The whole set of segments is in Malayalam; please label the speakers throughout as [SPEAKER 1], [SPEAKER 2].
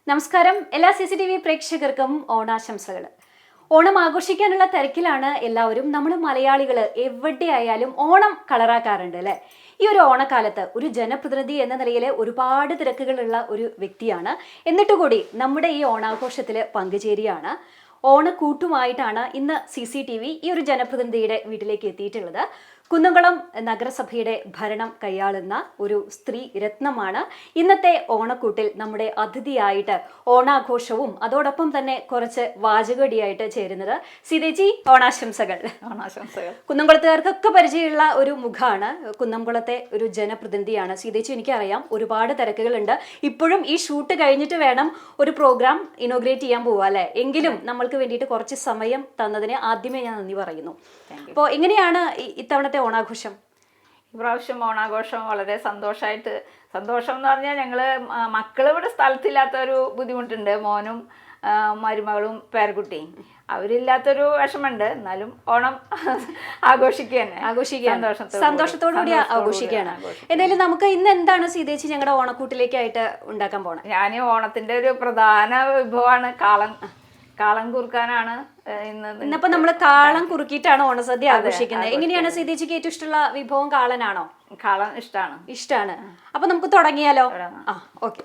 [SPEAKER 1] നമസ്കാരം, എല്ലാ CCTV പ്രേക്ഷകർക്കും ഓണാശംസകൾ. ഓണം ആഘോഷിക്കാനുള്ള തിരക്കിലാണ് എല്ലാവരും. നമ്മൾ മലയാളികൾ എവിടെയായാലും ഓണം കളറാക്കാറുണ്ട് അല്ലേ? ഈ ഒരു ഓണക്കാലത്ത് ഒരു ജനപ്രതിനിധി എന്ന നിലയിൽ ഒരുപാട് തിരക്കുകളുള്ള ഒരു വ്യക്തിയാണ്. എന്നിട്ട് കൂടി നമ്മുടെ ഈ ഓണാഘോഷത്തിൽ പങ്കുചേരുകയാണ്. ഓണക്കൂട്ടുമായിട്ടാണ് ഇന്ന് CCTV ഈ ഒരു ജനപ്രതിനിധിയുടെ വീട്ടിലേക്ക് എത്തിയിട്ടുള്ളത്. കുന്നംകുളം നഗരസഭയുടെ ഭരണം കൈയാളുന്ന ഒരു സ്ത്രീ രത്നമാണ് ഇന്നത്തെ ഓണക്കൂട്ടിൽ നമ്മുടെ അതിഥിയായിട്ട് ഓണാഘോഷവും അതോടൊപ്പം തന്നെ കുറച്ച് വാചകടിയായിട്ട് ചേരുന്നത്. സീതേച്ചി, ഓണാശംസകൾ.
[SPEAKER 2] ഓണാശംസകൾ.
[SPEAKER 1] കുന്നംകുളത്തുകാർക്കൊക്കെ പരിചയമുള്ള ഒരു മുഖമാണ്, കുന്നംകുളത്തെ ഒരു ജനപ്രതിനിധിയാണ് സീതേച്ചി. എനിക്കറിയാം ഒരുപാട് തിരക്കുകളുണ്ട്. ഇപ്പോഴും ഈ ഷൂട്ട് കഴിഞ്ഞിട്ട് വേണം ഒരു പ്രോഗ്രാം ഇനോഗ്രേറ്റ് ചെയ്യാൻ പോവുക അല്ലേ? എങ്കിലും നമ്മൾക്ക് വേണ്ടിയിട്ട് കുറച്ച് സമയം തന്നതിന് ആദ്യമേ ഞാൻ നന്ദി പറയുന്നു. അപ്പോൾ എങ്ങനെയാണ് ഇത്തവണത്തെ ഓണാഘോഷം?
[SPEAKER 2] ഇപ്രാവശ്യം ഓണാഘോഷം വളരെ സന്തോഷം എന്ന് പറഞ്ഞാൽ ഞങ്ങൾ മക്കൾ ഇവിടെ സ്ഥലത്തില്ലാത്തൊരു ബുദ്ധിമുട്ടുണ്ട്. മോനും മരുമകളും പേരക്കുട്ടിയും അവരില്ലാത്തൊരു വിഷമുണ്ട്. എന്നാലും ഓണം
[SPEAKER 1] സന്തോഷത്തോടുകൂടി ആഘോഷിക്കുകയാണ്. എന്തായാലും നമുക്ക് ഇന്ന് എന്താണ് സീതേച്ചി ഞങ്ങളുടെ ഓണക്കൂട്ടിലേക്കായിട്ട് ഉണ്ടാക്കാൻ പോണേ?
[SPEAKER 2] ഞാൻ ഓണത്തിന്റെ ഒരു പ്രധാന വിഭവമാണ് കാളം കുറുക്കാനാണ്
[SPEAKER 1] ഇന്നിപ്പോ നമ്മള് കാളം കുറുക്കിയിട്ടാണ് ഓണസദ്യ ആഘോഷിക്കുന്നത്. എങ്ങനെയാണ് സീതേച്ചിക്ക് ഏറ്റവും ഇഷ്ടമുള്ള വിഭവം കാളനാണോ?
[SPEAKER 2] കാളം ഇഷ്ടമാണ്.
[SPEAKER 1] അപ്പൊ നമുക്ക് തുടങ്ങിയാലോ? ഓക്കെ.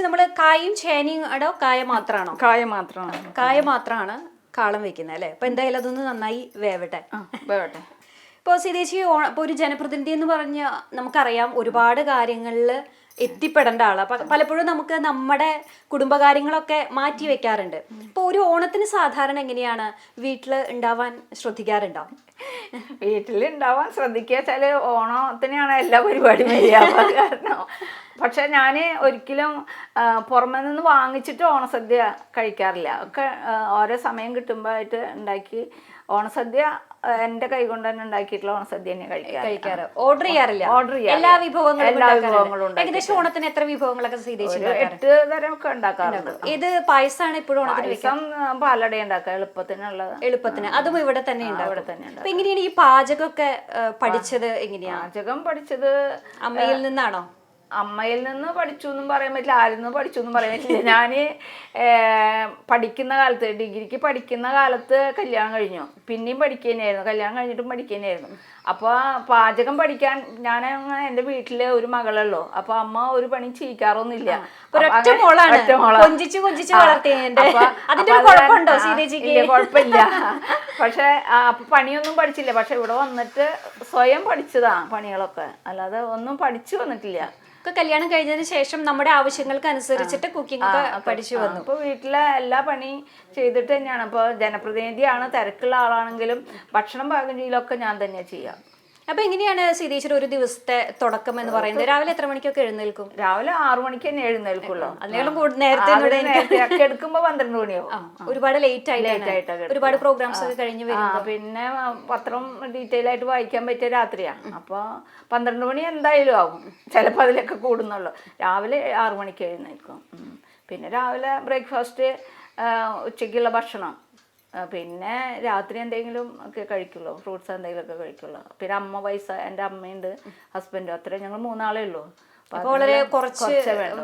[SPEAKER 1] നമ്മള് കായും ചേനയും അടോ കായ മാത്രമാണോ? കായ മാത്രമാണ് കാളം വെക്കുന്നത് അല്ലേ? അപ്പൊ എന്തായാലും അതൊന്ന് നന്നായി വേവട്ടെ. ഇപ്പോൾ സീതേച്ചി ഇപ്പോൾ ഒരു ജനപ്രതിനിധി എന്ന് പറഞ്ഞ നമുക്കറിയാം ഒരുപാട് കാര്യങ്ങളിൽ എത്തിപ്പെടേണ്ട ആളാണ്. പലപ്പോഴും നമുക്ക് നമ്മുടെ കുടുംബകാര്യങ്ങളൊക്കെ മാറ്റി വെക്കാറുണ്ട്. ഇപ്പോൾ ഒരു ഓണത്തിന് സാധാരണ എങ്ങനെയാണ് വീട്ടിൽ ഉണ്ടാവാൻ ശ്രദ്ധിക്കാറുണ്ടോ?
[SPEAKER 2] വീട്ടിലുണ്ടാവാൻ ശ്രദ്ധിക്കുക വെച്ചാൽ ഓണത്തിനാണ് എല്ലാ പരിപാടിയും ചെയ്യാറ്. കാരണം പക്ഷെ ഞാൻ ഒരിക്കലും പുറമെ നിന്ന് വാങ്ങിച്ചിട്ട് ഓണസദ്യ കഴിക്കാറില്ല. ഒക്കെ ഓരോ സമയം കിട്ടുമ്പോഴായിട്ട് ഉണ്ടാക്കി ഓണസദ്യ എൻ്റെ കൈ കൊണ്ട് തന്നെ ഉണ്ടാക്കിയിട്ടുള്ള ഓണസദ്യ തന്നെ കഴിക്കാറ്.
[SPEAKER 1] ഓർഡർ ചെയ്യാറില്ല.
[SPEAKER 2] എല്ലാ വിഭവങ്ങളും
[SPEAKER 1] ഏകദേശം ഓണത്തിന് എത്ര വിഭവങ്ങളൊക്കെ
[SPEAKER 2] 8 തരമൊക്കെ ഉണ്ടാക്കാറുണ്ട്.
[SPEAKER 1] ഇത് പായസമാണ് ഇപ്പോഴും
[SPEAKER 2] പായസം പാലട ഉണ്ടാക്കുക
[SPEAKER 1] എളുപ്പത്തിന്. അതും ഇവിടെ തന്നെ ഉണ്ടാവും. എങ്ങനെയാണ് ഈ പാചകമൊക്കെ പഠിച്ചത്?
[SPEAKER 2] പാചകം പഠിച്ചത്
[SPEAKER 1] അമ്മയിൽ നിന്നാണോ?
[SPEAKER 2] അമ്മയിൽ നിന്ന് പഠിച്ചു എന്നും പറയാൻ പറ്റില്ല, ആരിൽ നിന്ന് പഠിച്ചു എന്നും പറയാൻ പറ്റില്ല. ഞാൻ പഠിക്കുന്ന കാലത്ത്, ഡിഗ്രിക്ക് പഠിക്കുന്ന കാലത്ത് കല്യാണം കഴിഞ്ഞു. പിന്നെയും പഠിക്കുന്നതായിരുന്നു, കല്യാണം കഴിഞ്ഞിട്ടും പഠിക്കുന്നതായിരുന്നു. അപ്പോൾ പാചകം പഠിക്കാൻ ഞാൻ എൻ്റെ വീട്ടിൽ ഒരു മകളുള്ളൂ. അപ്പോൾ അമ്മ ഒരു പണി ചെയ്യിക്കാറൊന്നുമില്ല. കുഴപ്പമില്ല. പക്ഷെ അപ്പൊ പണിയൊന്നും പഠിച്ചില്ല. പക്ഷെ ഇവിടെ വന്നിട്ട് സ്വയം പഠിച്ചതാ പണികളൊക്കെ, അല്ലാതെ ഒന്നും പഠിച്ചു വന്നിട്ടില്ല.
[SPEAKER 1] കല്യാണം കഴിഞ്ഞതിന് ശേഷം നമ്മുടെ ആവശ്യങ്ങൾക്ക് അനുസരിച്ചിട്ട് കുക്കിംഗ് ഒക്കെ പഠിച്ചു വന്നു.
[SPEAKER 2] ഇപ്പൊ വീട്ടിലെ എല്ലാ പണി ചെയ്തിട്ട് തന്നെയാണ്. ഇപ്പൊ ജനപ്രതിനിധിയാണ്, തിരക്കുള്ള ആളാണെങ്കിലും ഭക്ഷണം പാകം ചെയ്യലൊക്കെ ഞാൻ തന്നെയാ ചെയ്യാം.
[SPEAKER 1] അപ്പൊ എങ്ങനെയാണ് സീതേച്ചിയുടെ ഒരു ദിവസത്തെ തുടക്കം എന്ന് പറയുന്നത്? രാവിലെ എത്ര മണിക്കൊക്കെ എഴുന്നേൽക്കും?
[SPEAKER 2] രാവിലെ 6 മണിക്ക് തന്നെ എഴുന്നേൽക്കുള്ളൂ.
[SPEAKER 1] നേരത്തെ
[SPEAKER 2] എടുക്കുമ്പോ 12 മണിയാവും.
[SPEAKER 1] ഒരുപാട് ലേറ്റ് ആയിട്ട് ഒരുപാട് പ്രോഗ്രാംസ് ഒക്കെ കഴിഞ്ഞ് വരും.
[SPEAKER 2] പിന്നെ പത്രം ഡീറ്റെയിൽ ആയിട്ട് വായിക്കാൻ പറ്റിയ രാത്രിയാണ്. അപ്പൊ 12 മണി എന്തായാലും ആവും. ചിലപ്പോൾ അതിലൊക്കെ കൂടുന്നുള്ളൂ. രാവിലെ 6 മണിക്ക് എഴുന്നേൽക്കും. പിന്നെ രാവിലെ ബ്രേക്ക്ഫാസ്റ്റ്, ഉച്ചയ്ക്കുള്ള ഭക്ഷണം, പിന്നെ രാത്രി എന്തെങ്കിലും ഒക്കെ കഴിക്കുള്ളൂ, ഫ്രൂട്ട്സ് എന്തെങ്കിലുമൊക്കെ കഴിക്കുള്ളൂ. പിന്നെ എൻ്റെ അമ്മയുണ്ട്, ഹസ്ബൻഡും, അത്ര ഞങ്ങൾ 3 ആളേ ഉള്ളൂ.
[SPEAKER 1] അപ്പോൾ വളരെ കുറച്ച്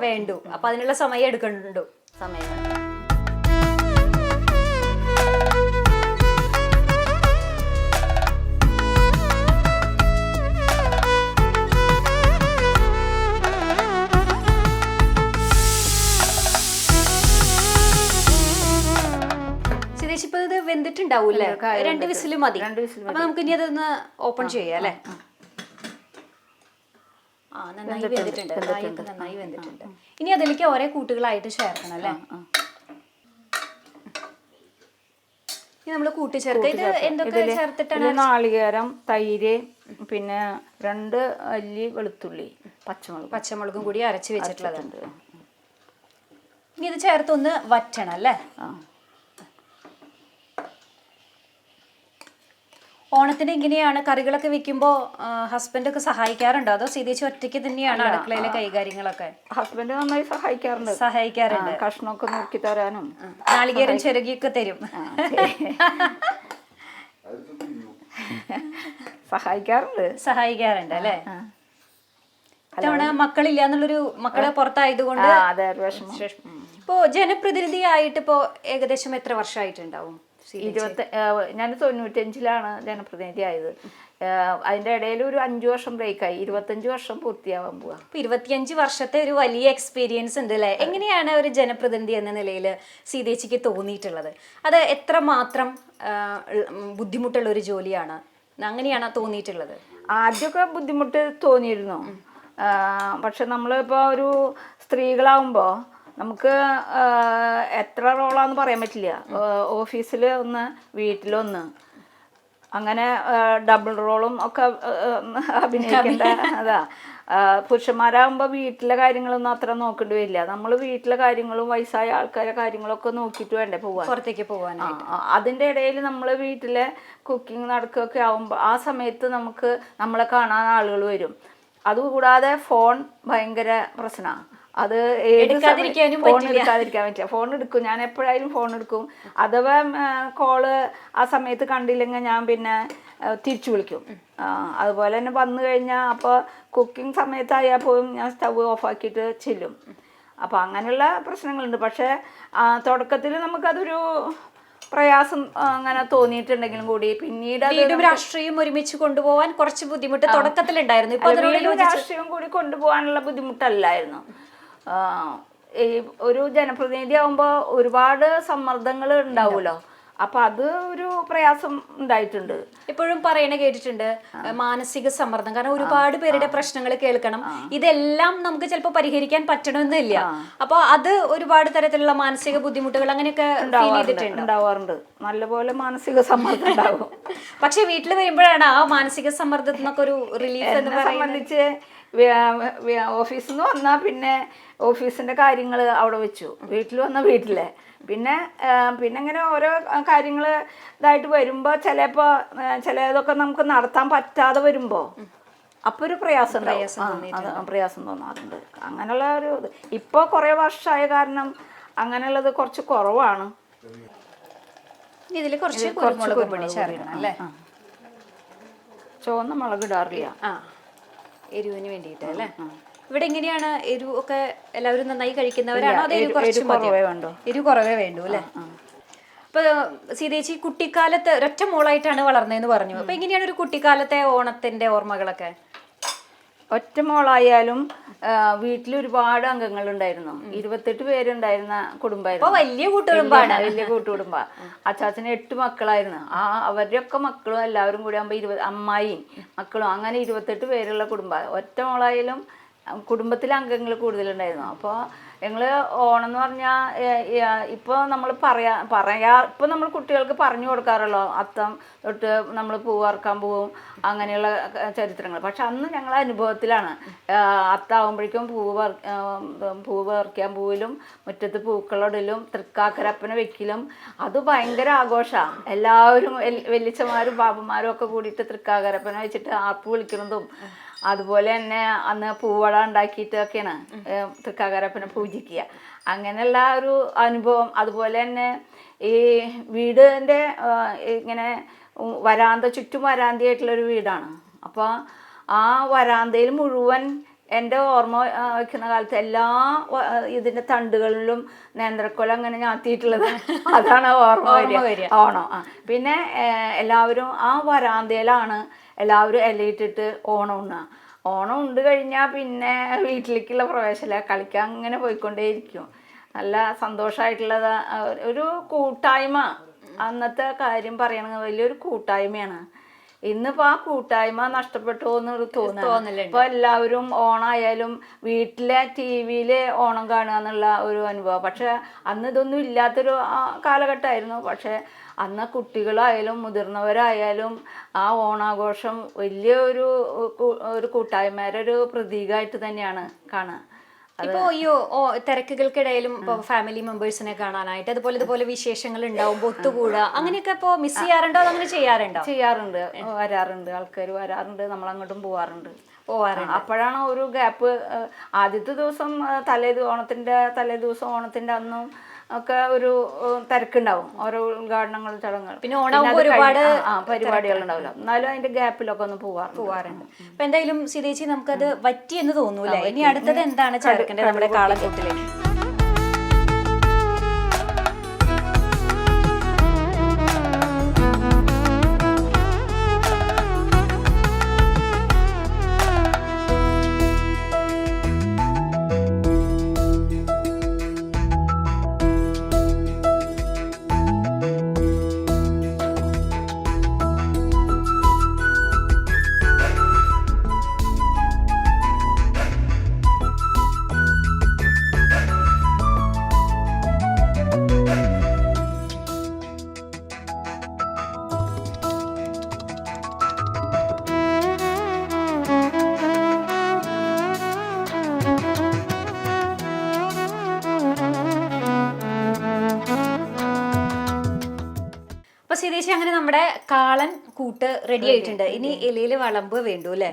[SPEAKER 1] വേണ്ടു. അപ്പൊ അതിനുള്ള സമയം എടുക്കുന്നുണ്ടോ? സമയം ഉണ്ടാവൂല്ലേ? 2 വിസിൽ മതി.
[SPEAKER 2] 2 വിസിൽ
[SPEAKER 1] അപ്പൊ നമുക്ക് ഇനി അതൊന്ന് ഓപ്പൺ ചെയ്യാം അല്ലേ? ആ, നന്നായി വെന്തിട്ടുണ്ട്. കായൊക്കെ നന്നായി വെന്തിട്ടുണ്ട്. ഇനി അതിലേക്ക് ഓരോ കൂട്ടുകളായിട്ട് ചേർക്കണം അല്ലേ? ഇനി നമ്മൾ കൂട്ടിച്ചേർക്കുക. ഇത് എന്തൊക്കെ ചേർത്തിട്ടാണ്?
[SPEAKER 2] നാളികേരം, തൈര്, പിന്നെ 2 അല്ലി വെളുത്തുള്ളി,
[SPEAKER 1] പച്ചമുളകും കൂടി അരച്ച് വെച്ചിട്ടുള്ളതുണ്ട്. ഇനി ഇത് ചേർത്തൊന്ന് വറ്റണം അല്ലേ? ഓണത്തിന് ഇങ്ങനെയാണ് കറികളൊക്കെ വെക്കുമ്പോൾ ഹസ്ബൻഡൊക്കെ സഹായിക്കാറുണ്ടോ? അതോ സീതേച്ചി ഒറ്റയ്ക്ക് തന്നെയാണ് അടുക്കളയിലെ കൈകാര്യങ്ങളൊക്കെ?
[SPEAKER 2] ഹസ്ബൻഡ് നന്നായി
[SPEAKER 1] സഹായിക്കാറുണ്ട്.
[SPEAKER 2] കഷ്ണമൊക്കെ നോക്കി തരാനും
[SPEAKER 1] നാളികേരം ചിരകിയൊക്കെ തരും. സഹായിക്കാറുണ്ട് അല്ലേ? ഇത്തവണ മക്കളില്ല എന്നുള്ളൊരു, മക്കളെ പുറത്തായതുകൊണ്ട് ഇപ്പോ ജനപ്രതിനിധിയായിട്ട് ഇപ്പോ ഏകദേശം എത്ര വർഷമായിട്ടുണ്ടാവും?
[SPEAKER 2] ഞാൻ 95-ലാണ് ജനപ്രതിനിധി ആയത്. അതിന്റെ ഇടയിൽ ഒരു 5 വർഷം ബ്രേക്കായി. 25 വർഷം പൂർത്തിയാവാൻ പോവാ.
[SPEAKER 1] 25 വർഷത്തെ ഒരു വലിയ എക്സ്പീരിയൻസ് ഉണ്ട് അല്ലേ? എങ്ങനെയാണ് ഒരു ജനപ്രതിനിധി എന്ന നിലയിൽ സീതേച്ചിക്ക് തോന്നിയിട്ടുള്ളത്? അത് എത്രമാത്രം ബുദ്ധിമുട്ടുള്ള ഒരു ജോലിയാണ്? അങ്ങനെയാണ് തോന്നിയിട്ടുള്ളത്?
[SPEAKER 2] ആദ്യമൊക്കെ ബുദ്ധിമുട്ട് തോന്നിയിരുന്നു. പക്ഷെ നമ്മളിപ്പോൾ ഒരു സ്ത്രീകളാവുമ്പോൾ നമുക്ക് എത്ര റോളാന്ന് പറയാൻ പറ്റില്ല. ഓഫീസിൽ ഒന്ന്, വീട്ടിലൊന്ന്, അങ്ങനെ ഡബിൾ റോളും ഒക്കെ അഭിനയിക്കേണ്ട. അതാ, പുരുഷന്മാരാകുമ്പോൾ വീട്ടിലെ കാര്യങ്ങളൊന്നും അത്ര നോക്കേണ്ടി വരില്ല. നമ്മൾ വീട്ടിലെ കാര്യങ്ങളും വയസ്സായ ആൾക്കാരെ കാര്യങ്ങളൊക്കെ നോക്കിയിട്ട് വേണ്ടേ പോവാൻ,
[SPEAKER 1] പുറത്തേക്ക് പോകാൻ.
[SPEAKER 2] അതിൻ്റെ ഇടയിൽ നമ്മൾ വീട്ടിലെ കുക്കിംഗ് നടക്കുകയൊക്കെ ആകുമ്പോൾ ആ സമയത്ത് നമുക്ക് നമ്മളെ കാണാൻ ആളുകൾ വരും. അതുകൂടാതെ ഫോൺ ഭയങ്കര പ്രശ്നമാണ്. അത് ഫോൺ എടുക്കാതിരിക്കാൻ പറ്റില്ല. ഫോൺ എടുക്കും, ഞാൻ എപ്പോഴായാലും ഫോൺ എടുക്കും. അഥവാ കോള് ആ സമയത്ത് കണ്ടില്ലെങ്കിൽ ഞാൻ പിന്നെ തിരിച്ചു വിളിക്കും. അതുപോലെ തന്നെ വന്നു കഴിഞ്ഞാൽ അപ്പോൾ കുക്കിംഗ് സമയത്തായാൽ പോലും ഞാൻ സ്റ്റവ് ഓഫാക്കിയിട്ട് ചെല്ലും. അപ്പോൾ അങ്ങനെയുള്ള പ്രശ്നങ്ങളുണ്ട്. പക്ഷേ തുടക്കത്തിൽ നമുക്കതൊരു പ്രയാസം അങ്ങനെ തോന്നിയിട്ടുണ്ടെങ്കിലും കൂടി പിന്നീട്
[SPEAKER 1] വീടും രാഷ്ട്രീയം ഒരുമിച്ച് കൊണ്ടുപോകാൻ കുറച്ച് ബുദ്ധിമുട്ട് തുടക്കത്തിലുണ്ടായിരുന്നു. ഇപ്പൊ
[SPEAKER 2] രാഷ്ട്രീയം കൂടി കൊണ്ടുപോകാനുള്ള ബുദ്ധിമുട്ടല്ലായിരുന്നു. ഈ ഒരു ജനപ്രതിനിധി ആകുമ്പോൾ ഒരുപാട് സമ്മർദ്ദങ്ങൾ ഉണ്ടാവുമല്ലോ. അപ്പൊ അത് ഒരു പ്രയാസം ഉണ്ടായിട്ടുണ്ട്.
[SPEAKER 1] ഇപ്പോഴും പറയണ കേട്ടിട്ടുണ്ട്, മാനസിക സമ്മർദ്ദം. കാരണം ഒരുപാട് പേരുടെ പ്രശ്നങ്ങൾ കേൾക്കണം. ഇതെല്ലാം നമുക്ക് ചിലപ്പോൾ പരിഹരിക്കാൻ പറ്റണമെന്നില്ല. അപ്പൊ അത് ഒരുപാട് തരത്തിലുള്ള മാനസിക ബുദ്ധിമുട്ടുകൾ അങ്ങനെയൊക്കെ
[SPEAKER 2] ഉണ്ടാവാറുണ്ട്. നല്ലപോലെ മാനസിക സമ്മർദ്ദം ഉണ്ടാവും.
[SPEAKER 1] പക്ഷെ വീട്ടിൽ വരുമ്പോഴാണ് ആ മാനസിക സമ്മർദ്ദത്തിനൊക്കെ ഒരു റിലീഫ് എന്ന്
[SPEAKER 2] സംബന്ധിച്ച് ഓഫീസിൽ നിന്ന് വന്നാൽ പിന്നെ ഓഫീസിന്റെ കാര്യങ്ങൾ അവിടെ വെച്ചു, വീട്ടിൽ വന്ന വീട്ടിലെ പിന്നെ ഇങ്ങനെ ഓരോ കാര്യങ്ങൾ ഇതായിട്ട് വരുമ്പോൾ ചിലതൊക്കെ നമുക്ക് നടത്താൻ പറ്റാതെ വരുമ്പോൾ അപ്പോൾ ഒരു പ്രയാസം തോന്നാറുണ്ട്. അങ്ങനെയുള്ള ഒരു ഇത് ഇപ്പോൾ കുറേ വർഷമായ കാരണം അങ്ങനെയുള്ളത് കുറച്ച് കുറവാണ്.
[SPEAKER 1] ഇതിൽ കുറച്ച് കുരുമുളക് പൊടി ചേർക്കണം അല്ലേ?
[SPEAKER 2] ചുവന്ന മുളക് ഇടാറില്ല,
[SPEAKER 1] എരിവിന് വേണ്ടിയിട്ട് അല്ലേ? ഇവിടെ എങ്ങനെയാണ് എരിവ് ഒക്കെ എല്ലാവരും നന്നായി കഴിക്കുന്നവരാണോ? അത് എരിവ് കുറവേ വേണ്ടു അല്ലേ? അപ്പൊ സീതേച്ചി കുട്ടിക്കാലത്ത് ഒരൊറ്റ മോളായിട്ടാണ് വളർന്നതെന്ന് പറഞ്ഞു. അപ്പൊ എങ്ങനെയാണ് ഒരു കുട്ടിക്കാലത്തെ ഓണത്തിന്റെ ഓർമ്മകളൊക്കെ?
[SPEAKER 2] ഒറ്റ മോളായാലും വീട്ടിൽ ഒരുപാട് അംഗങ്ങളുണ്ടായിരുന്നു. 28 പേരുണ്ടായിരുന്ന കുടുംബമായിരുന്നു.
[SPEAKER 1] വലിയ കൂട്ടുകുടുംബാണ്.
[SPEAKER 2] വലിയ കൂട്ടുകുടുംബ. അച്ചാച്ചന് 8 മക്കളായിരുന്നു. അവരുടെയൊക്കെ മക്കളും എല്ലാവരും കൂടി ആകുമ്പോൾ അമ്മായിയും മക്കളും അങ്ങനെ 28 പേരുള്ള കുടുംബം. ഒറ്റ മോളായാലും കുടുംബത്തിലെ അംഗങ്ങൾ കൂടുതലുണ്ടായിരുന്നു. അപ്പോൾ ഞങ്ങൾ ഓണം എന്ന് പറഞ്ഞാൽ ഇപ്പോൾ നമ്മൾ ഇപ്പോൾ നമ്മൾ കുട്ടികൾക്ക് പറഞ്ഞു കൊടുക്കാറുള്ളൂ, അത്തം തൊട്ട് നമ്മൾ പൂവ് വറുക്കാൻ പോവും അങ്ങനെയുള്ള ചരിത്രങ്ങൾ. പക്ഷെ അന്ന് ഞങ്ങളെ അനുഭവത്തിലാണ്. അത്താവുമ്പോഴേക്കും പൂവ് പറിക്കാൻ പോവിലും മുറ്റത്ത് പൂക്കളിടലും തൃക്കാക്കരപ്പന വെക്കലും അത് ഭയങ്കര ആഘോഷമാണ്. എല്ലാവരും വലിയച്ഛന്മാരും ബാബന്മാരും ഒക്കെ കൂടിയിട്ട് തൃക്കാക്കരപ്പന വെച്ചിട്ട് ആർപ്പ് വിളിക്കുന്നതും അതുപോലെ തന്നെ അന്ന് പൂവട ഉണ്ടാക്കിയിട്ടൊക്കെയാണ് തൃക്കാക്കരപ്പനെ പൂജിക്കുക. അങ്ങനെയുള്ള ഒരു അനുഭവം. അതുപോലെ തന്നെ ഈ വീടിൻ്റെ ഇങ്ങനെ ചുറ്റും വരാന്തയായിട്ടുള്ളൊരു വീടാണ്. അപ്പോൾ ആ വരാന്തയിൽ മുഴുവൻ എൻ്റെ ഓർമ്മ വയ്ക്കുന്ന കാലത്ത് എല്ലാ ഇതിൻ്റെ തണ്ടുകളിലും നേന്ത്രക്കൊല അങ്ങനെ ഞാത്തിയിട്ടുള്ളത് അതാണ് ഓർമ്മ വരിക. ഓണം. പിന്നെ എല്ലാവരും ആ വരാന്തയിലാണ് എല്ലാവരും ഇലയിട്ടിട്ട് ഓണം ഉണ്ണുക. ഓണം ഉണ്ട് കഴിഞ്ഞാൽ പിന്നെ വീട്ടിലേക്കുള്ള പ്രവേശമില്ല, കളിക്കാൻ അങ്ങനെ പോയിക്കൊണ്ടേയിരിക്കും. നല്ല സന്തോഷമായിട്ടുള്ളത് ഒരു കൂട്ടായ്മ അന്നത്തെ കാര്യം പറയണെങ്കിൽ വലിയൊരു കൂട്ടായ്മയാണ്. ഇന്നിപ്പോ ആ കൂട്ടായ്മ നഷ്ടപ്പെട്ടു എന്നൊരു തോന്നുന്നു. ഇപ്പൊ എല്ലാവരും ഓണായാലും വീട്ടിലെ TV-യില് ഓണം കാണുക എന്നുള്ള ഒരു അനുഭവം. പക്ഷെ അന്ന് ഇതൊന്നും ഇല്ലാത്തൊരു കാലഘട്ടമായിരുന്നു. പക്ഷെ അന്ന് കുട്ടികളായാലും മുതിർന്നവരായാലും ആ ഓണാഘോഷം വലിയ ഒരു കൂട്ടായ്മയുടെ ഒരു പ്രതീകമായിട്ട് തന്നെയാണ് കാണുക.
[SPEAKER 1] ഇപ്പോ ഈ തിരക്കുകൾക്കിടയിലും ഇപ്പൊ ഫാമിലി മെമ്പേഴ്സിനെ കാണാനായിട്ട് ഇതുപോലെ വിശേഷങ്ങൾ ഉണ്ടാവുമ്പോ ഒത്തുകൂടുക അങ്ങനെയൊക്കെ ഇപ്പൊ മിസ് ചെയ്യാറുണ്ടോ, അങ്ങനെ
[SPEAKER 2] ചെയ്യാറുണ്ട്, വരാറുണ്ട്, ആൾക്കാർ വരാറുണ്ട്, നമ്മൾ അങ്ങോട്ടും പോവാറുണ്ട്. അപ്പോഴാണ് ഒരു ഗ്യാപ്പ്. ആദ്യത്തെ ദിവസം ഓണത്തിന്റെ തലേ ദിവസം ഓണത്തിന്റെ അന്നും ഒക്കെ ഒരു തിരക്കുണ്ടാവും, ഓരോ ഉദ്ഘാടനങ്ങൾ, ചടങ്ങുകൾ,
[SPEAKER 1] പിന്നെ ഒരുപാട്
[SPEAKER 2] പരിപാടികൾ ഉണ്ടാവില്ല. എന്നാലും അതിന്റെ ഗ്യാപ്പിലൊക്കെ ഒന്ന് പോവാറുണ്ട്.
[SPEAKER 1] അപ്പൊ എന്തായാലും സീതേച്ചി നമുക്കത് പറ്റിയെന്ന് തോന്നൂല്ലേ? ഇനി അടുത്തത് എന്താണ് ചേർക്കേണ്ടത് നമ്മുടെ കാളക്കൂട്ടിലേക്ക്? അപ്പൊ സീതേച്ചി, അങ്ങനെ നമ്മുടെ കാളൻ കൂട്ട് റെഡി ആയിട്ടുണ്ട്. ഇനി ഇലയില് വളമ്പ് വേണ്ടു അല്ലേ?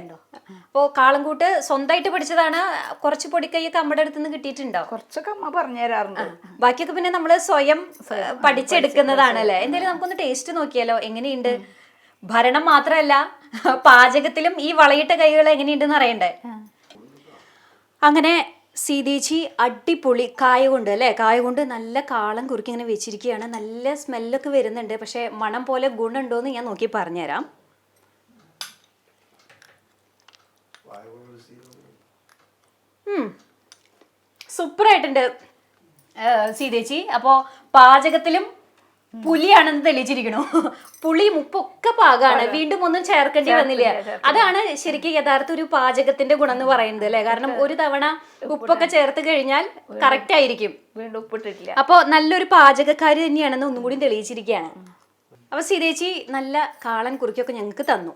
[SPEAKER 1] അപ്പോ കാളൻ കൂട്ട് സ്വന്തമായിട്ട് പഠിച്ചതാണ്? കുറച്ച് പൊടിക്കൈയൊക്കെ അമ്മയുടെ അടുത്ത് നിന്ന് കിട്ടിയിട്ടുണ്ടോ?
[SPEAKER 2] കുറച്ചൊക്കെ അമ്മ പറഞ്ഞു തരാറുണ്ട്.
[SPEAKER 1] ബാക്കിയൊക്കെ പിന്നെ നമ്മള് സ്വയം പഠിച്ചെടുക്കുന്നതാണല്ലേ? എന്തായാലും നമുക്കൊന്ന് ടേസ്റ്റ് നോക്കിയാലോ, എങ്ങനെയുണ്ട്? ഭരണം മാത്രമല്ല, പാചകത്തിലും ഈ വളയിട്ട കൈകൾ എങ്ങനെയുണ്ടെന്ന് അറിയണ്ടേ? അങ്ങനെ സീതേച്ചി അടിപൊളി കായ കൊണ്ട് അല്ലേ, കായ കൊണ്ട് നല്ല കാളം കുറുക്കി ഇങ്ങനെ വെച്ചിരിക്കുകയാണ്. നല്ല സ്മെല്ലൊക്കെ വരുന്നുണ്ട്. പക്ഷെ മണം പോലെ ഗുണമുണ്ടോയെന്ന് ഞാൻ നോക്കി പറഞ്ഞുതരാം. സൂപ്പറായിട്ടുണ്ട് സീതേച്ചി. അപ്പോൾ പാചകത്തിലും പുലിയാണെന്ന് തെളിയിച്ചിരിക്കണു. പുളിയും ഉപ്പൊക്കെ പാകമാണ്, വീണ്ടും ഒന്നും ചേർക്കേണ്ടി വന്നില്ല. അതാണ് ശരിക്കും യഥാർത്ഥ ഒരു പാചകത്തിന്റെ ഗുണം എന്ന് പറയുന്നത് അല്ലെ? കാരണം ഒരു തവണ ഉപ്പൊക്കെ ചേർത്ത് കഴിഞ്ഞാൽ കറക്റ്റ് ആയിരിക്കും.
[SPEAKER 2] വീണ്ടും ഉപ്പിട്ടിട്ടില്ല.
[SPEAKER 1] അപ്പോൾ നല്ലൊരു പാചകക്കാരി തന്നെയാണെന്ന് ഒന്നും കൂടി തെളിയിച്ചിരിക്കുകയാണ്. അപ്പൊ സീതേച്ചി നല്ല കാളൻ കുറുക്കിയൊക്കെ ഞങ്ങൾക്ക് തന്നു.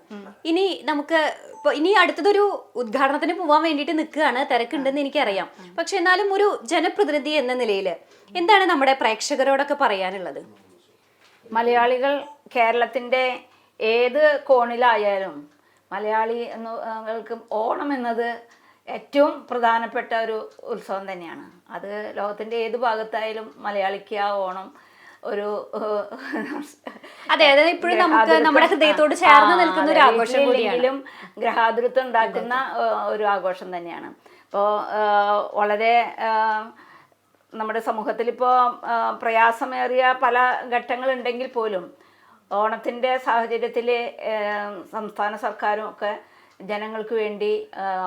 [SPEAKER 1] ഇനി നമുക്ക് ഇനി അടുത്തതൊരു ഉദ്ഘാടനത്തിന് പോവാൻ വേണ്ടിയിട്ട് നിൽക്കുകയാണ്. തിരക്കുണ്ടെന്ന് എനിക്കറിയാം. പക്ഷെ എന്നാലും ഒരു ജനപ്രതിനിധി എന്ന നിലയിൽ എന്താണ് നമ്മുടെ പ്രേക്ഷകരോടൊക്കെ പറയാനുള്ളത്?
[SPEAKER 2] മലയാളികൾ കേരളത്തിൻ്റെ ഏത് കോണിലായാലും മലയാളികൾക്ക് ഓണം എന്നത് ഏറ്റവും പ്രധാനപ്പെട്ട ഒരു ഉത്സവം തന്നെയാണ്. അത് ലോകത്തിൻ്റെ ഏത് ഭാഗത്തായാലും മലയാളിക്ക് ആ ഓണം ഒരു
[SPEAKER 1] അതെ, ഇപ്പോഴും നമുക്ക് നമ്മുടെ ഹൃദയത്തോട് ചേർന്ന് നിൽക്കുന്ന ഒരു ആഘോഷം കൂടിയാണ്.
[SPEAKER 2] ഗ്രഹാതുരത്വം ഉണ്ടാക്കുന്ന ഒരു ആഘോഷം തന്നെയാണ്. ഇപ്പോൾ വളരെ നമ്മുടെ സമൂഹത്തിൽ ഇപ്പോൾ പ്രയാസമേറിയ പല ഘട്ടങ്ങളുണ്ടെങ്കിൽ പോലും ഓണത്തിൻ്റെ സാഹചര്യത്തിൽ സംസ്ഥാന സർക്കാരും ഒക്കെ ജനങ്ങൾക്ക് വേണ്ടി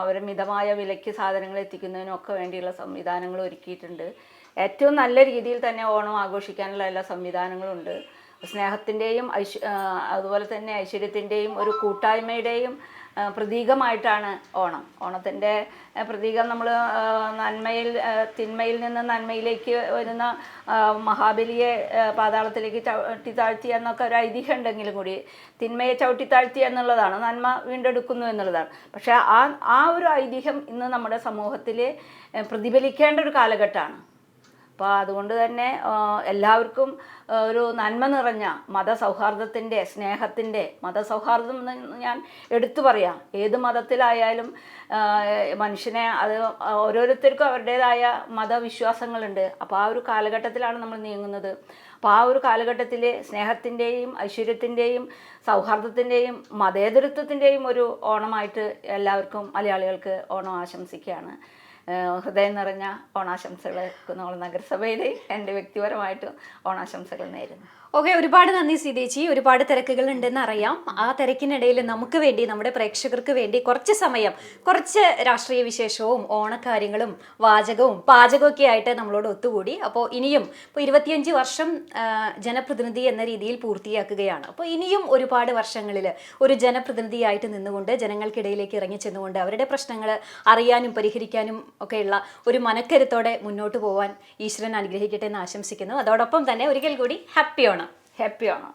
[SPEAKER 2] അവർ മിതമായ വിലയ്ക്ക് സാധനങ്ങൾ എത്തിക്കുന്നതിനൊക്കെ വേണ്ടിയുള്ള സംവിധാനങ്ങൾ ഒരുക്കിയിട്ടുണ്ട്. ഏറ്റവും നല്ല രീതിയിൽ തന്നെ ഓണം ആഘോഷിക്കാനുള്ള എല്ലാ സംവിധാനങ്ങളുണ്ട്. സ്നേഹത്തിൻ്റെയും അതുപോലെ തന്നെ ഐശ്വര്യത്തിൻ്റെയും ഒരു കൂട്ടായ്മയുടെയും പ്രതീകമായിട്ടാണ് ഓണം. ഓണത്തിൻ്റെ പ്രതീകം നമ്മൾ തിന്മയിൽ നിന്ന് നന്മയിലേക്ക് വരുന്ന മഹാബലിയെ പാതാളത്തിലേക്ക് ചവിട്ടിത്താഴ്ത്തി എന്നൊക്കെ ഒരു ഐതിഹ്യം ഉണ്ടെങ്കിലും കൂടി തിന്മയെ ചവിട്ടിത്താഴ്ത്തി എന്നുള്ളതാണ്, നന്മ വീണ്ടെടുക്കുന്നു എന്നുള്ളതാണ്. പക്ഷേ ആ ഒരു ഐതിഹ്യം ഇന്ന് നമ്മുടെ സമൂഹത്തിൽ പ്രതിഫലിക്കേണ്ട ഒരു കാലഘട്ടമാണ്. അപ്പോൾ അതുകൊണ്ട് തന്നെ എല്ലാവർക്കും ഒരു നന്മ നിറഞ്ഞ മതസൗഹാർദ്ദത്തിൻ്റെ, സ്നേഹത്തിൻ്റെ, മതസൗഹാർദ്ദം എന്ന് ഞാൻ എടുത്തു പറയാം. ഏത് മതത്തിലായാലും മനുഷ്യനെ അത് ഓരോരുത്തർക്കും അവരുടേതായ മതവിശ്വാസങ്ങളുണ്ട്. അപ്പോൾ ആ ഒരു കാലഘട്ടത്തിലാണ് നമ്മൾ നീങ്ങുന്നത്. അപ്പോൾ ആ ഒരു കാലഘട്ടത്തിൽ സ്നേഹത്തിൻ്റെയും ഐശ്വര്യത്തിൻ്റെയും സൗഹാർദ്ദത്തിൻ്റെയും മതേതരത്വത്തിൻ്റെയും ഒരു ഓണമായിട്ട് എല്ലാവർക്കും മലയാളികൾക്ക് ഓണം ആശംസിക്കുകയാണ്. ഹൃദയം നിറഞ്ഞ ഓണാശംസകൾ കുന്നംകുളം നഗരസഭയിൽ എൻ്റെ വ്യക്തിപരമായിട്ട് ഓണാശംസകൾ നേരുന്നു.
[SPEAKER 1] ഓക്കെ, ഒരുപാട് നന്ദി സീതേച്ചി. ഒരുപാട് തിരക്കുകൾ ഉണ്ടെന്ന് അറിയാം. ആ തിരക്കിനിടയിൽ നമുക്ക് വേണ്ടി, നമ്മുടെ പ്രേക്ഷകർക്ക് വേണ്ടി കുറച്ച് സമയം, കുറച്ച് രാഷ്ട്രീയ വിശേഷവും ഓണക്കാര്യങ്ങളും വാചകവും പാചകവും ഒക്കെ ആയിട്ട് നമ്മളോട് ഒത്തുകൂടി. അപ്പോൾ ഇനിയും ഇപ്പോൾ 25 വർഷം ജനപ്രതിനിധി എന്ന രീതിയിൽ പൂർത്തിയാക്കുകയാണ്. അപ്പോൾ ഇനിയും ഒരുപാട് വർഷങ്ങളിൽ ഒരു ജനപ്രതിനിധിയായിട്ട് നിന്നുകൊണ്ട് ജനങ്ങൾക്കിടയിലേക്ക് ഇറങ്ങി ചെന്നുകൊണ്ട് അവരുടെ പ്രശ്നങ്ങൾ അറിയാനും പരിഹരിക്കാനും ഒക്കെയുള്ള ഒരു മനക്കരുത്തോടെ മുന്നോട്ട് പോകാൻ ഈശ്വരൻ അനുഗ്രഹിക്കട്ടെ എന്ന് ആശംസിക്കുന്നു. അതോടൊപ്പം തന്നെ ഒരിക്കൽ കൂടി ഹാപ്പി ഓണം.
[SPEAKER 2] ഹാപ്പി ഓണം.